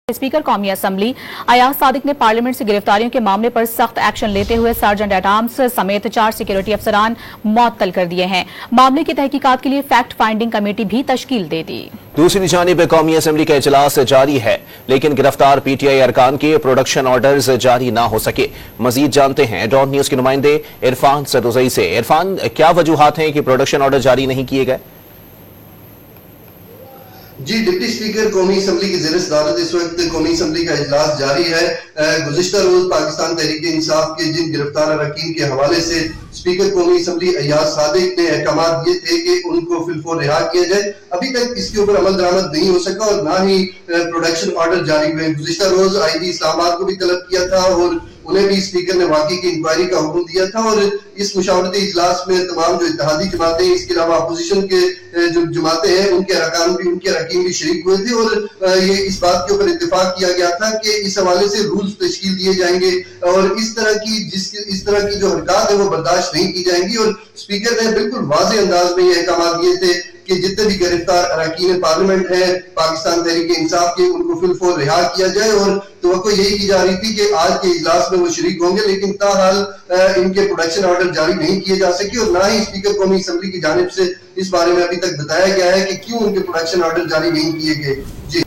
Speaker कौमी assembly Ayaz Sadiq ने parliament से गिरफ्तारियों के मामले पर सख्त एक्शन लेते हुए सार्जेंट एट आर्म्स समेत 4 सिक्योरिटी अफसरान मुअत्तल कर दिए हैं। मामले की तहकीकात के लिए फैक्ट फाइंडिंग कमेटी भी तश्कील दे दी। दूसरी जानिब कौमी असम्बली का इजलास जारी है, लेकिन गिरफ्तार पीटीआई अरकान के प्रोडक्शन ऑर्डर्स जारी ना हो सके। मजीद जानते हैं डॉन न्यूज के नुमाइंदे इरफान सदुजई से। इरफान, क्या वजूहात हैं कि प्रोडक्शन ऑर्डर जारी नहीं किए गए? जी, डिप्टी स्पीकर कौमी असम्बली की ज़ेर सदारत इस वक्त कौमी असम्बली का इजलास जारी है। गुज़िश्ता रोज पाकिस्तान तहरीक इंसाफ के जिन गिरफ्तार अरकान के हवाले से स्पीकर कौमी असम्बली अयाज सादिक ने अहकाम दिए थे कि उनको फिलफौर रिहा किया जाए, अभी तक इसके ऊपर अमल दरामद नहीं हो सका और ना ही प्रोडक्शन ऑर्डर जारी हुए। गुज़िश्ता रोज आईजी इस्लामाबाद को भी तलब किया था और उन्हें भी स्पीकर ने वाकई की इंक्वायरी का हुक्म दिया था और इस मुशावरती इजलास में तमाम जो इत्तेहादी जमातें, इसके अलावा अपोजिशन के जो जमातें हैं, उनके अरकान भी शरीक हुए थे और ये इस बात के ऊपर इत्तेफाक किया गया था कि इस हवाले से रूल्स तश्कील दिए जाएंगे और इस तरह की जो हरकत है वो बर्दाश्त नहीं की जाएंगी। और स्पीकर ने बिल्कुल वाज़ेह अंदाज में ये अहकाम दिए थे कि जितने भी गिरफ्तार अरकान पार्लियामेंट है पाकिस्तान तहरीक इंसाफ के, उनको फिलफौर रिहा किया जाए और तो यही की जा रही थी कि आज के इजलास में वो शरीक होंगे, लेकिन ताहाल इनके प्रोडक्शन ऑर्डर जारी नहीं किए जा सके और ना ही स्पीकर कौमी असम्बली की जानिब से इस बारे में अभी तक बताया गया है कि क्यों उनके प्रोडक्शन ऑर्डर जारी नहीं किए गए। जी।